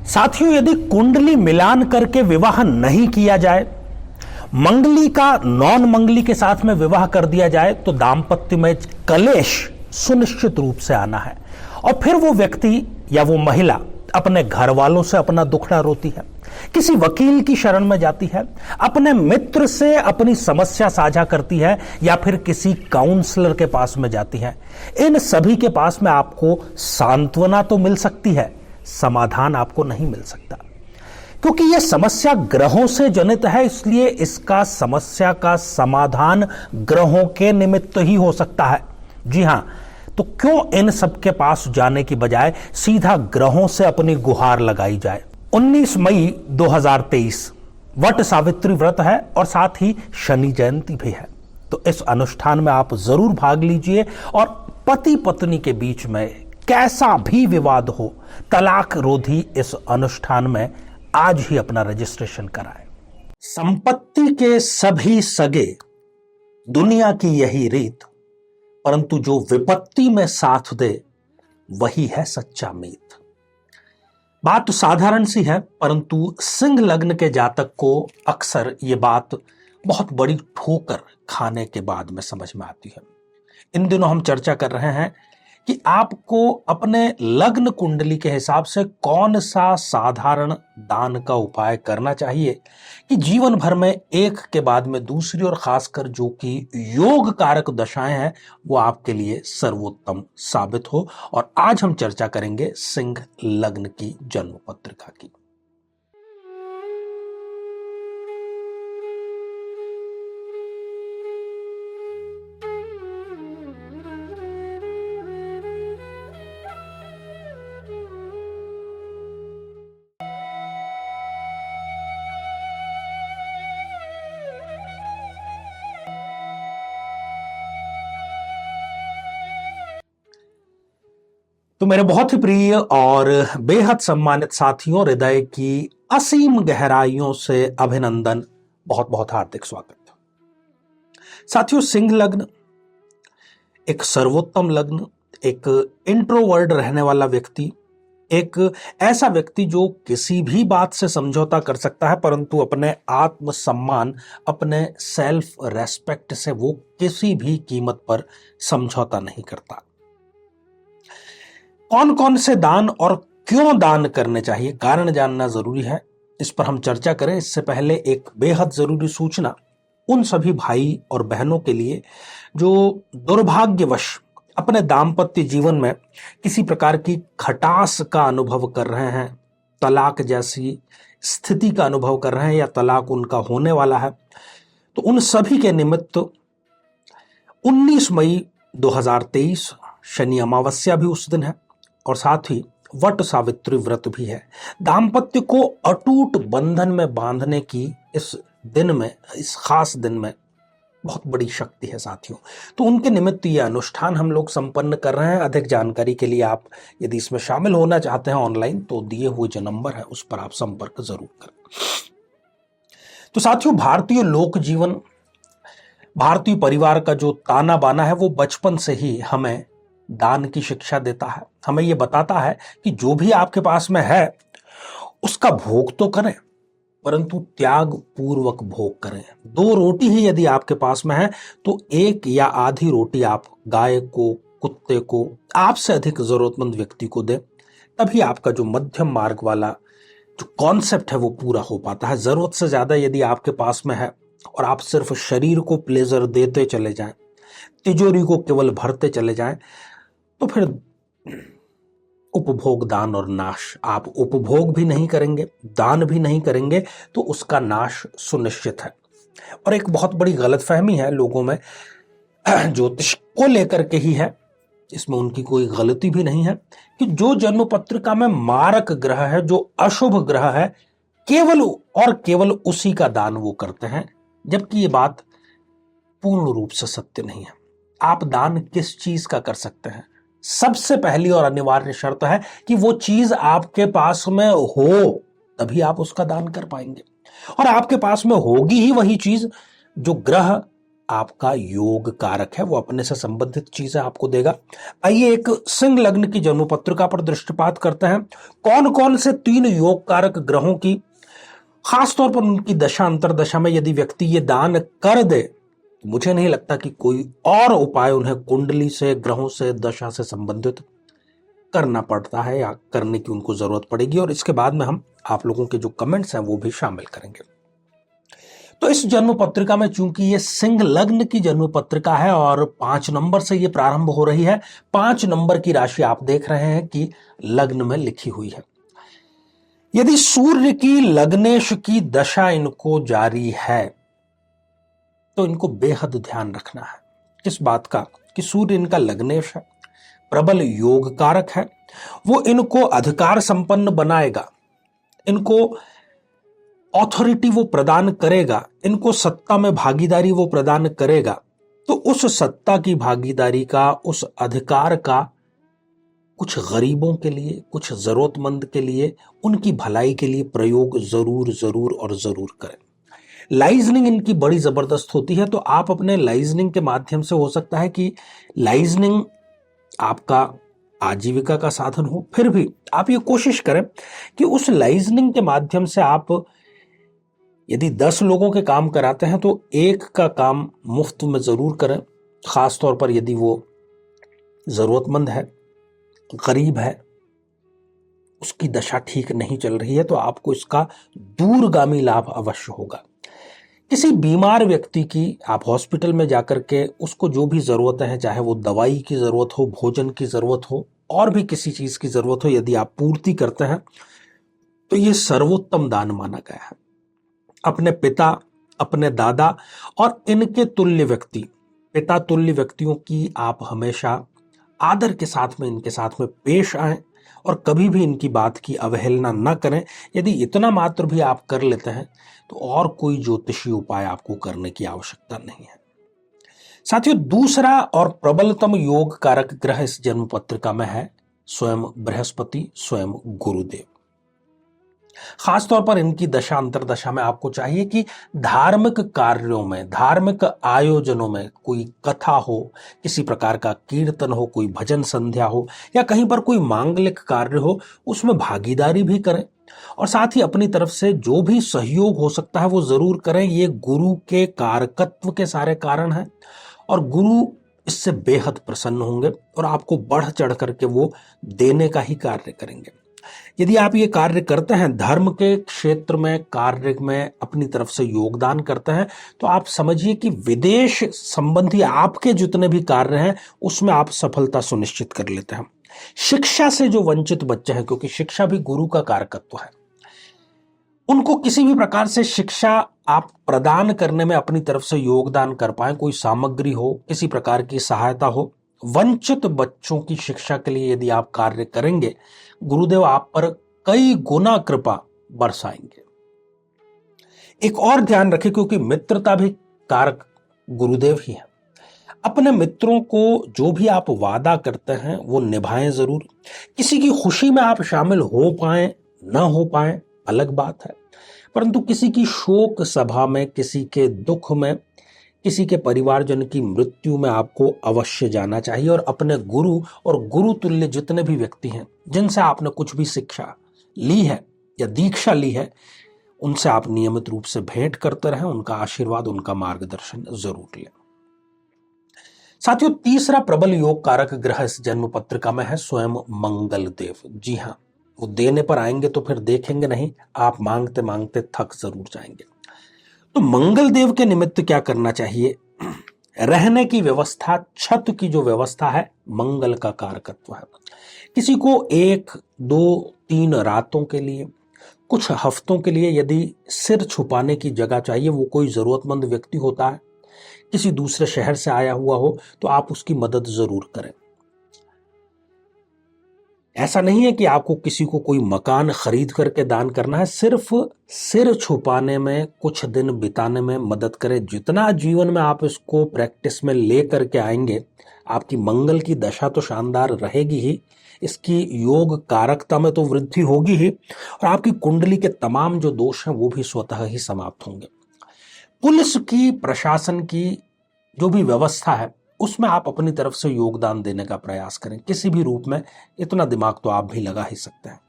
साथियों, यदि कुंडली मिलान करके विवाह नहीं किया जाए, मंगली का नॉन मंगली के साथ में विवाह कर दिया जाए, तो दाम्पत्य में कलेश सुनिश्चित रूप से आना है। और फिर वो व्यक्ति या वो महिला अपने घर वालों से अपना दुखड़ा रोती है, किसी वकील की शरण में जाती है, अपने मित्र से अपनी समस्या साझा करती है, या फिर किसी काउंसलर के पास में जाती है। इन सभी के पास में आपको सांत्वना तो मिल सकती है, समाधान आपको नहीं मिल सकता, क्योंकि यह समस्या ग्रहों से जनित है। इसलिए इसका समस्या का समाधान ग्रहों के निमित्त ही हो सकता है। जी हां, तो क्यों इन सब के पास जाने की बजाय सीधा ग्रहों से अपनी गुहार लगाई जाए। 19 मई 2023 वट सावित्री व्रत है और साथ ही शनि जयंती भी है। तो इस अनुष्ठान में आप जरूर भाग लीजिए और पति पत्नी के बीच में कैसा भी विवाद हो, तलाक रोधी इस अनुष्ठान में आज ही अपना रजिस्ट्रेशन कराएं। संपत्ति के सभी सगे, दुनिया की यही रीत, परंतु जो विपत्ति में साथ दे वही है सच्चा मीत। बात तो साधारण सी है, परंतु सिंह लग्न के जातक को अक्सर ये बात बहुत बड़ी ठोकर खाने के बाद में समझ में आती है। इन दिनों हम चर्चा कर रहे हैं कि आपको अपने लग्न कुंडली के हिसाब से कौन सा साधारण दान का उपाय करना चाहिए कि जीवन भर में एक के बाद में दूसरी और खासकर जो कि योग कारक दशाएं हैं वो आपके लिए सर्वोत्तम साबित हो। और आज हम चर्चा करेंगे सिंह लग्न की जन्म पत्रिका की। तो मेरे बहुत ही प्रिय और बेहद सम्मानित साथियों, हृदय की असीम गहराइयों से अभिनंदन, बहुत बहुत हार्दिक स्वागत। साथियों, सिंह लग्न एक सर्वोत्तम लग्न, एक इंट्रोवर्ट रहने वाला व्यक्ति, एक ऐसा व्यक्ति जो किसी भी बात से समझौता कर सकता है, परंतु अपने आत्मसम्मान, अपने सेल्फ रेस्पेक्ट से वो किसी भी कीमत पर समझौता नहीं करता। कौन कौन से दान और क्यों दान करने चाहिए, कारण जानना जरूरी है। इस पर हम चर्चा करें इससे पहले एक बेहद जरूरी सूचना उन सभी भाई और बहनों के लिए जो दुर्भाग्यवश अपने दाम्पत्य जीवन में किसी प्रकार की खटास का अनुभव कर रहे हैं, तलाक जैसी स्थिति का अनुभव कर रहे हैं या तलाक उनका होने वाला है। तो उन सभी के निमित्त 19 मई 2023 शनि अमावस्या भी उस दिन है और साथ ही वट सावित्री व्रत भी है। दाम्पत्य को अटूट बंधन में बांधने की इस दिन में, इस खास दिन में बहुत बड़ी शक्ति है साथियों। तो उनके निमित्त यह अनुष्ठान हम लोग संपन्न कर रहे हैं। अधिक जानकारी के लिए आप यदि इसमें शामिल होना चाहते हैं ऑनलाइन, तो दिए हुए जो नंबर है उस पर आप संपर्क जरूर करें। तो साथियों, भारतीय लोक जीवन, भारतीय परिवार का जो ताना बाना है वो बचपन से ही हमें दान की शिक्षा देता है। हमें यह बताता है कि जो भी आपके पास में है उसका भोग तो करें, परंतु त्याग पूर्वक भोग करें। 2 रोटी ही यदि आपके पास में है तो 1 या आधी रोटी आप गाय को, कुत्ते को, आपसे अधिक जरूरतमंद व्यक्ति को दें। तभी आपका जो मध्यम मार्ग वाला जो कॉन्सेप्ट है वो पूरा हो पाता है। जरूरत से ज्यादा यदि आपके पास में है और आप सिर्फ शरीर को प्लेजर देते चले जाएं, तिजोरी को केवल भरते चले जाएं, तो फिर उपभोग, दान और नाश। आप उपभोग भी नहीं करेंगे, दान भी नहीं करेंगे, तो उसका नाश सुनिश्चित है। और एक बहुत बड़ी गलतफहमी है लोगों में, ज्योतिष को लेकर के ही है, इसमें उनकी कोई गलती भी नहीं है, कि जो जन्म पत्रिका में मारक ग्रह है, जो अशुभ ग्रह है, केवल और केवल उसी का दान वो करते हैं, जबकि ये बात पूर्ण रूप से सत्य नहीं है। आप दान किस चीज का कर सकते हैं? सबसे पहली और अनिवार्य शर्त है कि वो चीज आपके पास में हो, तभी आप उसका दान कर पाएंगे। और आपके पास में होगी ही वही चीज जो ग्रह आपका योग कारक है, वो अपने से संबंधित चीजें आपको देगा। आइए एक सिंह लग्न की जन्म पत्रिका पर दृष्टिपात करते हैं। कौन कौन से 3 योग कारक ग्रहों की खासतौर पर उनकी दशा अंतरदशा में यदि व्यक्ति ये दान कर दे तो मुझे नहीं लगता कि कोई और उपाय उन्हें कुंडली से, ग्रहों से, दशा से संबंधित करना पड़ता है या करने की उनको जरूरत पड़ेगी। और इसके बाद में हम आप लोगों के जो कमेंट्स हैं वो भी शामिल करेंगे। तो इस जन्म पत्रिका में चूंकि ये सिंह लग्न की जन्म पत्रिका है और 5 नंबर से ये प्रारंभ हो रही है, 5 नंबर की राशि आप देख रहे हैं कि लग्न में लिखी हुई है। यदि सूर्य की लग्नेश की दशा इनको जारी है तो इनको बेहद ध्यान रखना है। किस बात का? कि सूर्य इनका लग्नेश है, प्रबल योग कारक है, वो इनको अधिकार संपन्न बनाएगा, इनको ऑथोरिटी वो प्रदान करेगा, इनको सत्ता में भागीदारी वो प्रदान करेगा। तो उस सत्ता की भागीदारी का, उस अधिकार का कुछ गरीबों के लिए, कुछ जरूरतमंद के लिए, उनकी भलाई के लिए प्रयोग जरूर जरूर और जरूर करें। लाइजनिंग इनकी बड़ी जबरदस्त होती है, तो आप अपने लाइजनिंग के माध्यम से, हो सकता है कि लाइजनिंग आपका आजीविका का साधन हो, फिर भी आप ये कोशिश करें कि उस लाइजनिंग के माध्यम से आप यदि 10 लोगों के काम कराते हैं तो एक का काम मुफ्त में जरूर करें। खासतौर पर यदि वो जरूरतमंद है, गरीब है, उसकी दशा ठीक नहीं चल रही है, तो आपको इसका दूरगामी लाभ अवश्य होगा। किसी बीमार व्यक्ति की आप हॉस्पिटल में जाकर के उसको जो भी जरूरत है, चाहे वो दवाई की जरूरत हो, भोजन की जरूरत हो, और भी किसी चीज की जरूरत हो, यदि आप पूर्ति करते हैं तो ये सर्वोत्तम दान माना गया है। अपने पिता, अपने दादा और इनके तुल्य व्यक्ति, पिता तुल्य व्यक्तियों की आप हमेशा आदर के साथ में इनके साथ में पेश आएं और कभी भी इनकी बात की अवहेलना न करें। यदि इतना मात्र भी आप कर लेते हैं तो और कोई ज्योतिषी उपाय आपको करने की आवश्यकता नहीं है। साथियों, दूसरा और प्रबलतम योग कारक ग्रह इस जन्म पत्रिका में है स्वयं बृहस्पति, स्वयं गुरुदेव। खासतौर पर इनकी दशा अंतरदशा में आपको चाहिए कि धार्मिक कार्यों में, धार्मिक आयोजनों में, कोई कथा हो, किसी प्रकार का कीर्तन हो, कोई भजन संध्या हो, या कहीं पर कोई मांगलिक कार्य हो, उसमें भागीदारी भी करें और साथ ही अपनी तरफ से जो भी सहयोग हो सकता है वो जरूर करें। ये गुरु के कारकत्व के सारे कारण हैं और गुरु इससे बेहद प्रसन्न होंगे और आपको बढ़ चढ़ करके वो देने का ही कार्य करेंगे। यदि आप ये कार्य करते हैं, धर्म के क्षेत्र में, कार्य में अपनी तरफ से योगदान करते हैं, तो आप समझिए कि विदेश संबंधी आपके जितने भी कार्य हैं उसमें आप सफलता सुनिश्चित कर लेते हैं। शिक्षा से जो वंचित बच्चे हैं, क्योंकि शिक्षा भी गुरु का कारकत्व है, उनको किसी भी प्रकार से शिक्षा आप प्रदान करने में अपनी तरफ से योगदान कर पाए, कोई सामग्री हो, किसी प्रकार की सहायता हो, वंचित बच्चों की शिक्षा के लिए यदि आप कार्य करेंगे, गुरुदेव आप पर कई गुना कृपा बरसाएंगे। एक और ध्यान रखें, क्योंकि मित्रता भी कारक गुरुदेव ही है। अपने मित्रों को जो भी आप वादा करते हैं वो निभाएं जरूर। किसी की खुशी में आप शामिल हो पाए ना हो पाए अलग बात है, परंतु किसी की शोक सभा में, किसी के दुख में, किसी के परिवारजन की मृत्यु में आपको अवश्य जाना चाहिए और अपने गुरु और गुरु तुल्य जितने भी व्यक्ति हैं, जिनसे आपने कुछ भी शिक्षा ली है या दीक्षा ली है, उनसे आप नियमित रूप से भेंट करते रहें, उनका आशीर्वाद, उनका मार्गदर्शन जरूर लें। साथियों, तीसरा प्रबल योग कारक ग्रह इस जन्म पत्रिका में है स्वयं मंगल देव। जी हां, वो देने पर आएंगे तो फिर देखेंगे नहीं, आप मांगते मांगते थक जरूर जाएंगे। तो मंगल देव के निमित्त क्या करना चाहिए? रहने की व्यवस्था, छत की जो व्यवस्था है, मंगल का कारकत्व है। किसी को 1, 2, 3 रातों के लिए, कुछ हफ्तों के लिए यदि सिर छुपाने की जगह चाहिए, वो कोई जरूरतमंद व्यक्ति होता है, किसी दूसरे शहर से आया हुआ हो, तो आप उसकी मदद जरूर करें। ऐसा नहीं है कि आपको किसी को कोई मकान खरीद करके दान करना है, सिर्फ सिर छुपाने में, कुछ दिन बिताने में मदद करें। जितना जीवन में आप इसको प्रैक्टिस में ले करके आएंगे, आपकी मंगल की दशा तो शानदार रहेगी ही, इसकी योग कारकता में तो वृद्धि होगी ही, और आपकी कुंडली के तमाम जो दोष हैं वो भी स्वतः ही समाप्त होंगे। पुलिस की, प्रशासन की जो भी व्यवस्था है उसमें आप अपनी तरफ से योगदान देने का प्रयास करें किसी भी रूप में। इतना दिमाग तो आप भी लगा ही सकते हैं।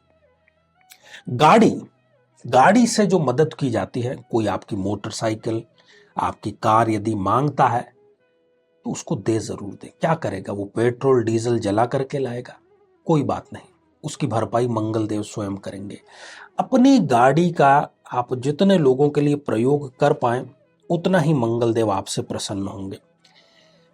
गाड़ी से जो मदद की जाती है, कोई आपकी मोटरसाइकिल, आपकी कार यदि मांगता है तो उसको दे जरूर दे। क्या करेगा वो? पेट्रोल डीजल जला करके लाएगा? कोई बात नहीं, उसकी भरपाई मंगलदेव स्वयं करेंगे। अपनी गाड़ी का आप जितने लोगों के लिए प्रयोग कर पाए उतना ही मंगलदेव आपसे प्रसन्न होंगे।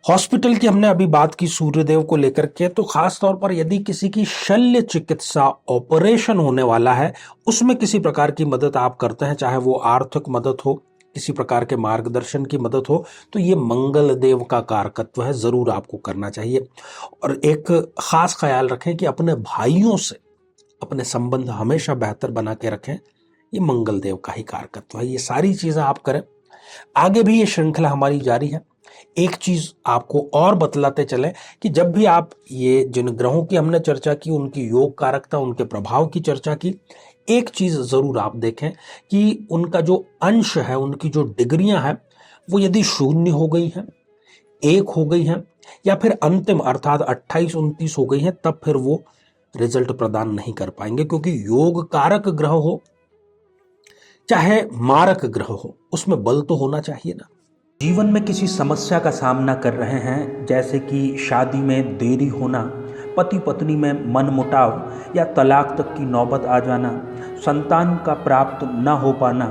हॉस्पिटल की हमने अभी बात की सूर्यदेव को लेकर के, तो खास तौर पर यदि किसी की शल्य चिकित्सा ऑपरेशन होने वाला है, उसमें किसी प्रकार की मदद आप करते हैं, चाहे वो आर्थिक मदद हो, किसी प्रकार के मार्गदर्शन की मदद हो, तो ये मंगल देव का कारकत्व है, जरूर आपको करना चाहिए। और एक खास ख्याल रखें कि अपने भाइयों से अपने संबंध हमेशा बेहतर बना के रखें, ये मंगल देव का ही कारकत्व है। ये सारी चीजें आप करें। आगे भी ये श्रृंखला हमारी जारी है। एक चीज आपको और बतलाते चले कि जब भी आप ये जिन ग्रहों की हमने चर्चा की, उनकी योग कारकता, उनके प्रभाव की चर्चा की, एक चीज जरूर आप देखें कि उनका जो अंश है, उनकी जो डिग्रियां हैं, वो यदि 0 हो गई हैं, 1 हो गई हैं, या फिर अंतिम अर्थात 28, 29 हो गई हैं, तब फिर वो रिजल्ट प्रदान नहीं कर पाएंगे। क्योंकि योग कारक ग्रह हो चाहे मारक ग्रह हो, उसमें बल तो होना चाहिए ना। जीवन में किसी समस्या का सामना कर रहे हैं, जैसे कि शादी में देरी होना, पति पत्नी में मनमुटाव या तलाक तक की नौबत आ जाना, संतान का प्राप्त न हो पाना,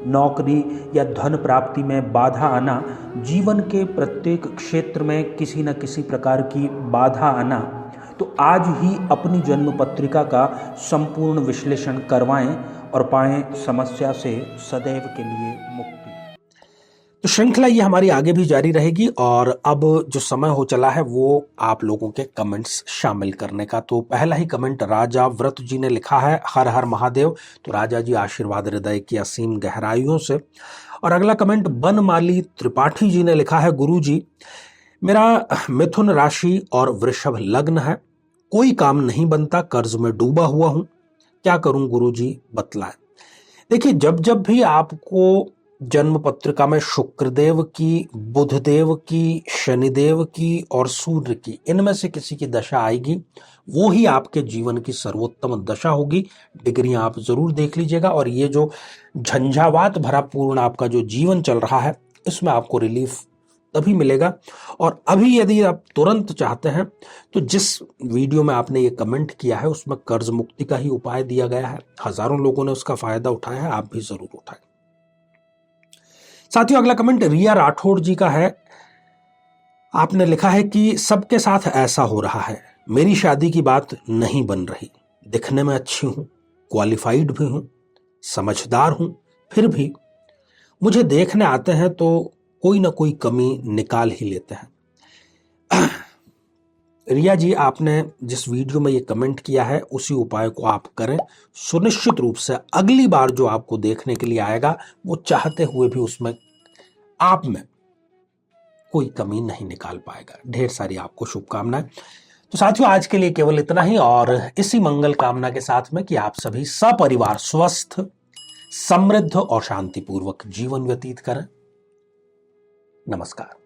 नौकरी या धन प्राप्ति में बाधा आना, जीवन के प्रत्येक क्षेत्र में किसी न किसी प्रकार की बाधा आना, तो आज ही अपनी जन्म पत्रिका का संपूर्ण विश्लेषण करवाएं और पाएं समस्या से सदैव के लिए मुक्ति। तो श्रृंखला ये हमारी आगे भी जारी रहेगी। और अब जो समय हो चला है वो आप लोगों के कमेंट्स शामिल करने का। तो पहला ही कमेंट राजा व्रत जी ने लिखा है, हर हर महादेव। तो राजा जी आशीर्वाद हृदय की असीम गहराइयों से। और अगला कमेंट बनमाली त्रिपाठी जी ने लिखा है, गुरु जी मेरा मिथुन राशि और वृषभ लग्न है, कोई काम नहीं बनता, कर्ज में डूबा हुआ हूं, क्या करूं गुरु जी बतलाएं। देखिए, जब जब भी आपको जन्म पत्रिका में शुक्रदेव की, बुधदेव की, शनिदेव की और सूर्य की, इनमें से किसी की दशा आएगी, वो ही आपके जीवन की सर्वोत्तम दशा होगी। डिग्रियां आप जरूर देख लीजिएगा। और ये जो झंझावात भरा पूर्ण आपका जो जीवन चल रहा है, इसमें आपको रिलीफ तभी मिलेगा। और अभी यदि आप तुरंत चाहते हैं तो जिस वीडियो में आपने ये कमेंट किया है उसमें कर्ज मुक्ति का ही उपाय दिया गया है। हजारों लोगों ने उसका फायदा उठाया है, आप भी जरूर उठाएं। साथियों, अगला कमेंट रिया राठौड़ जी का है। आपने लिखा है कि सबके साथ ऐसा हो रहा है, मेरी शादी की बात नहीं बन रही, दिखने में अच्छी हूं, क्वालिफाइड भी हूं, समझदार हूं, फिर भी मुझे देखने आते हैं तो कोई ना कोई कमी निकाल ही लेते हैं। रिया जी, आपने जिस वीडियो में ये कमेंट किया है उसी उपाय को आप करें। सुनिश्चित रूप से अगली बार जो आपको देखने के लिए आएगा वो चाहते हुए भी उसमें आप में कोई कमी नहीं निकाल पाएगा। ढेर सारी आपको शुभकामनाएं। तो साथियों, आज के लिए केवल इतना ही, और इसी मंगल कामना के साथ में कि आप सभी सपरिवार स्वस्थ, समृद्ध और शांतिपूर्वक जीवन व्यतीत करें। नमस्कार।